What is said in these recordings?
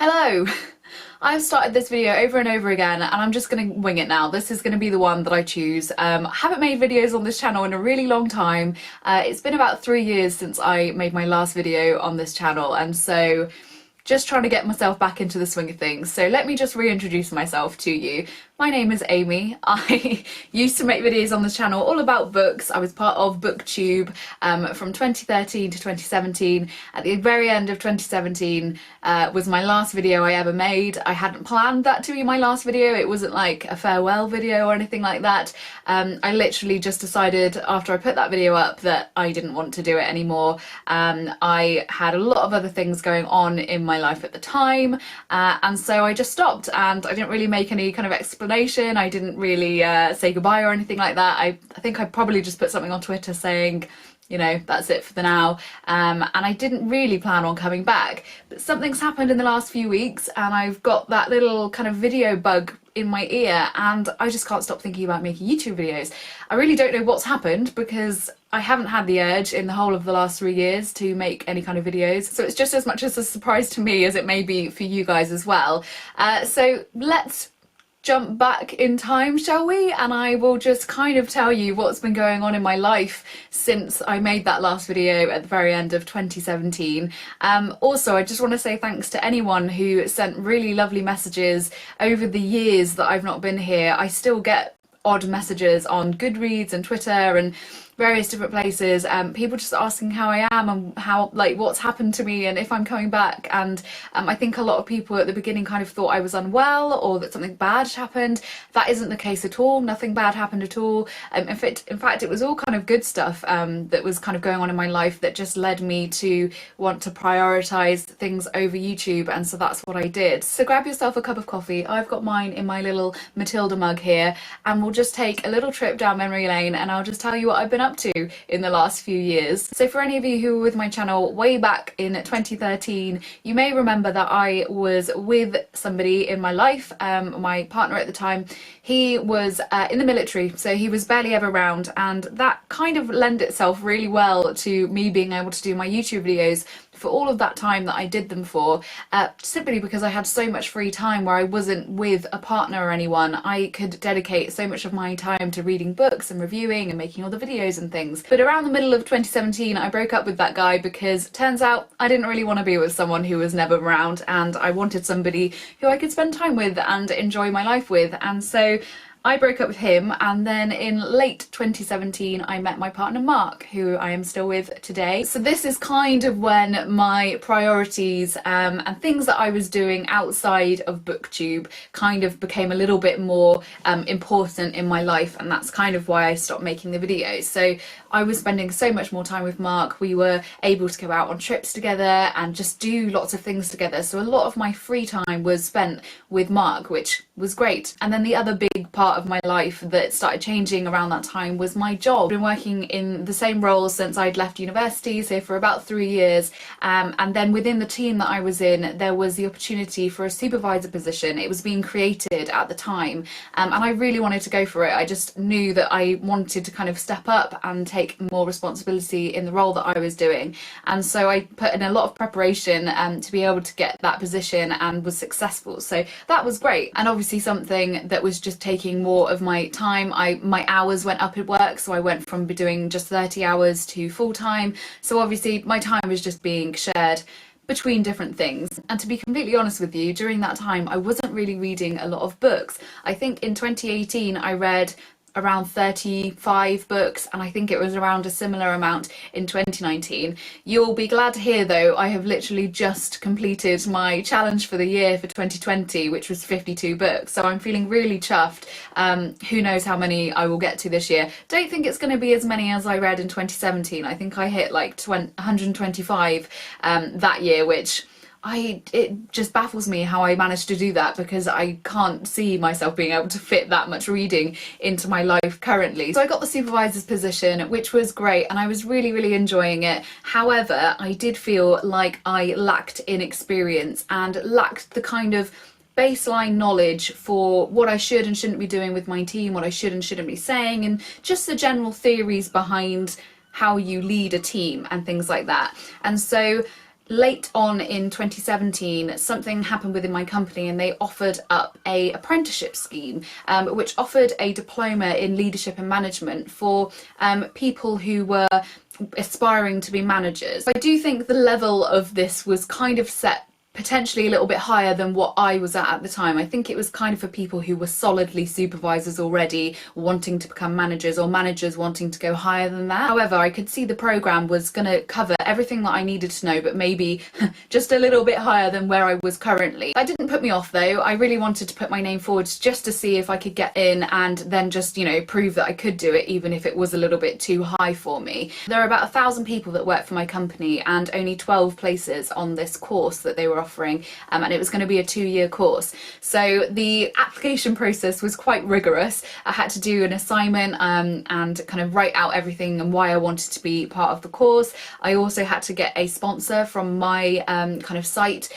Hello! I've started this video over and over again and I'm just going to wing it now. This is going to be the one that I choose. I haven't made videos on this channel in a really long time. It's been about 3 years since I made my last video on this channel, and so just trying to get myself back into the swing of things. So let me just reintroduce myself to you. My name is Amy. I used to make videos on this channel all about books. I was part of BookTube from 2013 to 2017. At the very end of 2017 was my last video I ever made. I hadn't planned that to be my last video. It wasn't like a farewell video or anything like that. I literally just decided after I put that video up that I didn't want to do it anymore. I had a lot of other things going on in my life at the time, and so I just stopped, and I didn't really make any kind of explanation. I didn't really say goodbye or anything like that. I think I probably just put something on Twitter saying, you know, that's it for the now, and I didn't really plan on coming back. But something's happened in the last few weeks and I've got that little kind of video bug in my ear and I just can't stop thinking about making YouTube videos. I really don't know what's happened because I haven't had the urge in the whole of the last 3 years to make any kind of videos, so it's just as much as a surprise to me as it may be for you guys as well. So let's jump back in time, shall we? And I will just kind of tell you what's been going on in my life since I made that last video at the very end of 2017. Also, I just want to say thanks to anyone who sent really lovely messages over the years that I've not been here. I still get odd messages on Goodreads and Twitter and various different places, people just asking how I am and how, like, what's happened to me and if I'm coming back. And I think a lot of people at the beginning kind of thought I was unwell or that something bad happened. That isn't the case at all. Nothing bad happened at all. In fact, it was all kind of good stuff that was kind of going on in my life that just led me to want to prioritize things over YouTube, and so that's what I did. So grab yourself a cup of coffee. I've got mine in my little Matilda mug here, and we'll just take a little trip down memory lane and I'll just tell you what I've been up to in the last few years. So for any of you who were with my channel way back in 2013, you may remember that I was with somebody in my life, my partner at the time. He was in the military, so he was barely ever around, and that kind of lent itself really well to me being able to do my YouTube videos for all of that time that I did them for, simply because I had so much free time where I wasn't with a partner or anyone. I could dedicate so much of my time to reading books and reviewing and making all the videos and things. But around the middle of 2017 I broke up with that guy because turns out I didn't really want to be with someone who was never around, and I wanted somebody who I could spend time with and enjoy my life with. And so I broke up with him, and then in late 2017 I met my partner Mark, who I am still with today. So this is kind of when my priorities and things that I was doing outside of BookTube kind of became a little bit more important in my life, and that's kind of why I stopped making the videos. So I was spending so much more time with Mark. We were able to go out on trips together and just do lots of things together. So a lot of my free time was spent with Mark, which was great. And then the other big part of my life that started changing around that time was my job. I've been working in the same role since I'd left university, so for about 3 years, and then within the team that I was in there was the opportunity for a supervisor position. It was being created at the time, and I really wanted to go for it. I just knew that I wanted to kind of step up and take more responsibility in the role that I was doing, and so I put in a lot of preparation to be able to get that position, and was successful. So that was great, and obviously something that was just taking more of my time. My hours went up at work, so I went from doing just 30 hours to full-time. So obviously my time was just being shared between different things. And to be completely honest with you, during that time I wasn't really reading a lot of books. I think in 2018 I read around 35 books, and I think it was around a similar amount in 2019. You'll be glad to hear though, I have literally just completed my challenge for the year for 2020, which was 52 books, so I'm feeling really chuffed. Who knows how many I will get to this year. Don't think it's going to be as many as I read in 2017. I think I hit like 125 that year, which it just baffles me how I managed to do that, because I can't see myself being able to fit that much reading into my life currently. So I got the supervisor's position, which was great, and I was really enjoying it. However, I did feel like I lacked in experience and lacked the kind of baseline knowledge for what I should and shouldn't be doing with my team, what I should and shouldn't be saying, and just the general theories behind how you lead a team and things like that. And so late on in 2017, something happened within my company and they offered up a apprenticeship scheme, which offered a diploma in leadership and management for people who were aspiring to be managers. I do think the level of this was kind of set potentially a little bit higher than what I was at the time. I think it was kind of for people who were solidly supervisors already, wanting to become managers, or managers wanting to go higher than that. However, I could see the programme was going to cover everything that I needed to know, but maybe just a little bit higher than where I was currently. That didn't put me off though. I really wanted to put my name forward just to see if I could get in, and then just, you know, prove that I could do it even if it was a little bit too high for me. There are about 1,000 people that work for my company and only 12 places on this course that they were offering, and it was going to be a 2-year course. So the application process was quite rigorous. I had to do an assignment and kind of write out everything and why I wanted to be part of the course. I also had to get a sponsor from my kind of site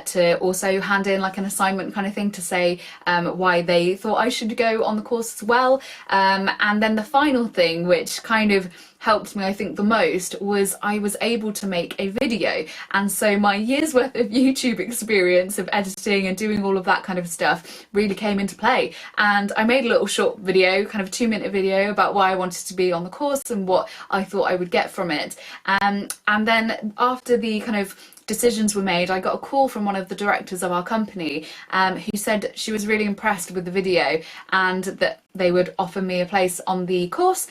to also hand in like an assignment kind of thing to say why they thought I should go on the course as well. And then the final thing, which kind of helped me I think the most, was I was able to make a video. And so my year's worth of YouTube experience of editing and doing all of that kind of stuff really came into play. And I made a little short video, kind of 2-minute video, about why I wanted to be on the course and what I thought I would get from it. And then after the kind of decisions were made, I got a call from one of the directors of our company who said she was really impressed with the video and that they would offer me a place on the course,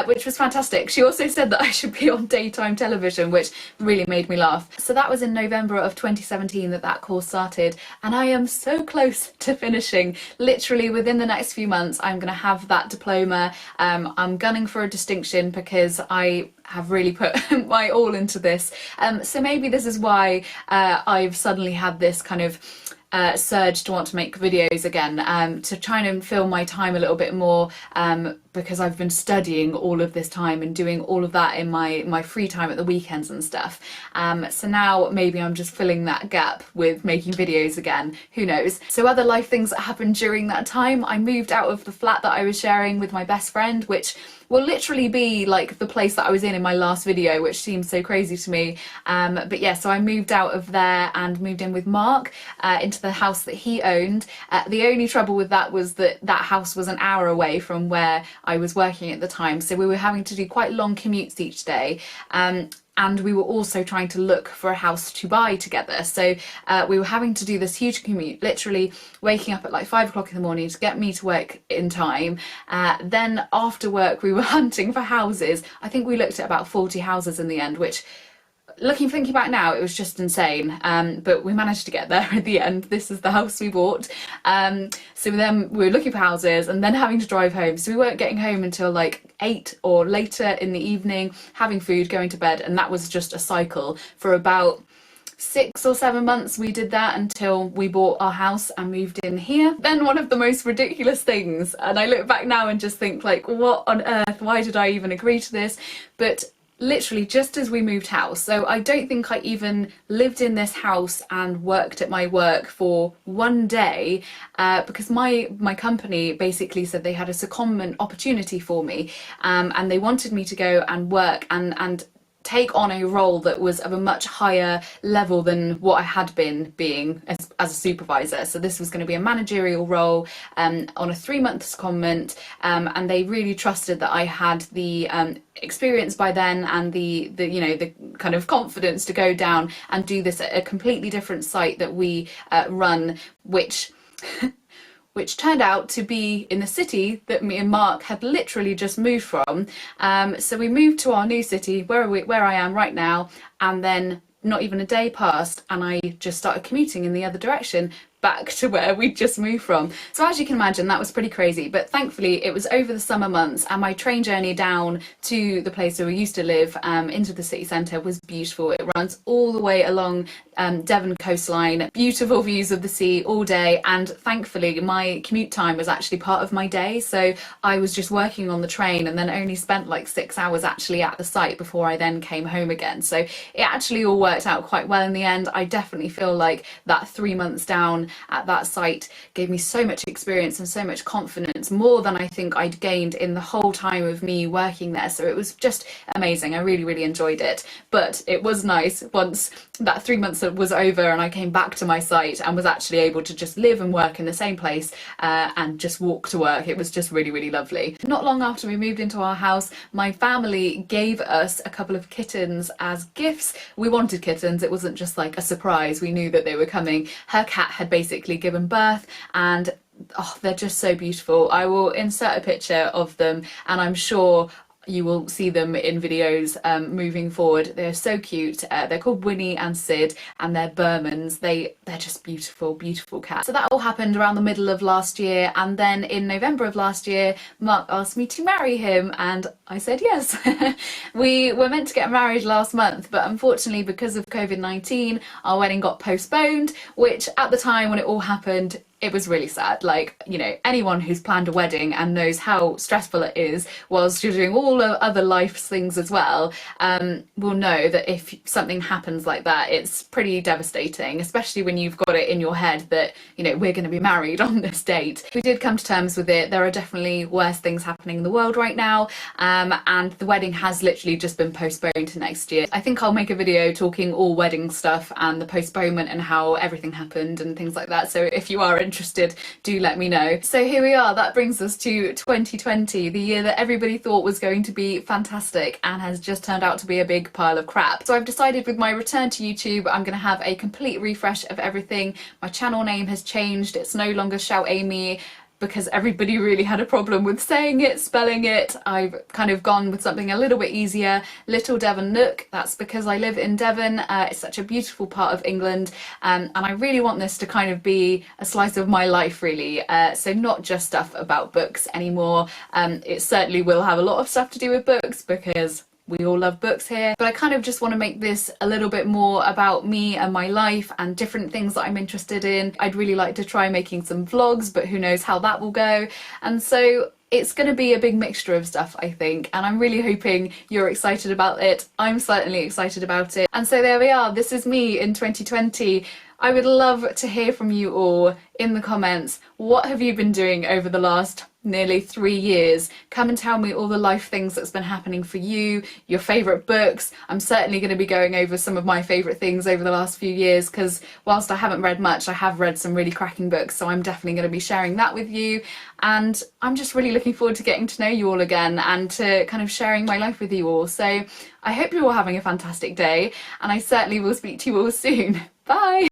which was fantastic. She also said that I should be on daytime television, which really made me laugh. So that was in November of 2017 that course started, and I am so close to finishing. Literally within the next few months I'm going to have that diploma. I'm gunning for a distinction because I have really put my all into this. So maybe this is why I've suddenly had this kind of surge to want to make videos again, to try and fill my time a little bit more, because I've been studying all of this time and doing all of that in my free time at the weekends and stuff. So now maybe I'm just filling that gap with making videos again, who knows. So other life things that happened during that time: I moved out of the flat that I was sharing with my best friend, which will literally be like the place that I was in my last video, which seems so crazy to me. But yeah, so I moved out of there and moved in with Mark into the house that he owned. The only trouble with that was that that house was an hour away from where I was working at the time, so we were having to do quite long commutes each day. And we were also trying to look for a house to buy together. So we were having to do this huge commute, literally waking up at like 5 o'clock in the morning to get me to work in time. Then after work, we were hunting for houses. I think we looked at about 40 houses in the end, which, thinking back now, it was just insane. But we managed to get there at the end. This is the house we bought. So then we were looking for houses and then having to drive home. So we weren't getting home until like 8 or later in the evening, having food, going to bed. And that was just a cycle for about 6 or 7 months. We did that until we bought our house and moved in here. Then one of the most ridiculous things, and I look back now and just think like, what on earth, why did I even agree to this? But literally just as we moved house, so I don't think I even lived in this house and worked at my work for one day, because my company basically said they had a secondment opportunity for me, and they wanted me to go and work and take on a role that was of a much higher level than what I had been being as a supervisor. So this was going to be a managerial role on a 3-month secondment, and they really trusted that I had the experience by then and the you know, the kind of confidence to go down and do this at a completely different site that we run, which turned out to be in the city that me and Mark had literally just moved from. So we moved to our new city, where I am right now, and then not even a day passed and I just started commuting in the other direction, back to where we'd just moved from. So as you can imagine, that was pretty crazy, but thankfully it was over the summer months, and my train journey down to the place where we used to live, into the city centre, was beautiful. It runs all the way along Devon coastline, beautiful views of the sea all day, and thankfully my commute time was actually part of my day, so I was just working on the train and then only spent like 6 hours actually at the site before I then came home again. So it actually all worked out quite well in the end. I definitely feel like that 3 months down at that site gave me so much experience and so much confidence, more than I think I'd gained in the whole time of me working there. So it was just amazing. I really, really enjoyed it. But it was nice once that 3 months was over and I came back to my site and was actually able to just live and work in the same place and just walk to work. It was just really, really lovely. Not long after we moved into our house, my family gave us a couple of kittens as gifts. We wanted kittens. It wasn't just like a surprise. We knew that they were coming. Her cat had basically given birth, and oh, they're just so beautiful. I will insert a picture of them, and I'm sure you will see them in videos moving forward. They're so cute. They're called Winnie and Sid, and they're Burmans. They're just beautiful, beautiful cats. So that all happened around the middle of last year, and then in November of last year, Mark asked me to marry him, and I said yes. We were meant to get married last month, but unfortunately, because of COVID-19, our wedding got postponed, which at the time when it all happened, it was really sad. Like, you know, anyone who's planned a wedding and knows how stressful it is whilst you're doing all the other life things as well, will know that if something happens like that, it's pretty devastating, especially when you've got it in your head that, you know, we're going to be married on this date. We did come to terms with it. There are definitely worse things happening in the world right now, and the wedding has literally just been postponed to next year. I think I'll make a video talking all wedding stuff and the postponement and how everything happened and things like that. So if you are interested, do let me know. So here we are. That brings us to 2020, the year that everybody thought was going to be fantastic and has just turned out to be a big pile of crap. So I've decided with my return to YouTube, I'm going to have a complete refresh of everything. My channel name has changed. It's no longer Shout Amy, because everybody really had a problem with saying it, spelling it. I've kind of gone with something a little bit easier, Little Devon Nook. That's because I live in Devon. It's such a beautiful part of England, and I really want this to kind of be a slice of my life, really. So not just stuff about books anymore. It certainly will have a lot of stuff to do with books, because we all love books here, but I kind of just want to make this a little bit more about me and my life and different things that I'm interested in. I'd really like to try making some vlogs, but who knows how that will go. And so it's going to be a big mixture of stuff, I think, and I'm really hoping you're excited about it. I'm certainly excited about it. And so there we are. This is me in 2020. I would love to hear from you all in the comments. What have you been doing over the last nearly 3 years? Come and tell me all the life things that's been happening for you, your favourite books. I'm certainly going to be going over some of my favourite things over the last few years, because whilst I haven't read much, I have read some really cracking books, so I'm definitely going to be sharing that with you. And I'm just really looking forward to getting to know you all again and to kind of sharing my life with you all. So I hope you're all having a fantastic day, and I certainly will speak to you all soon. Bye!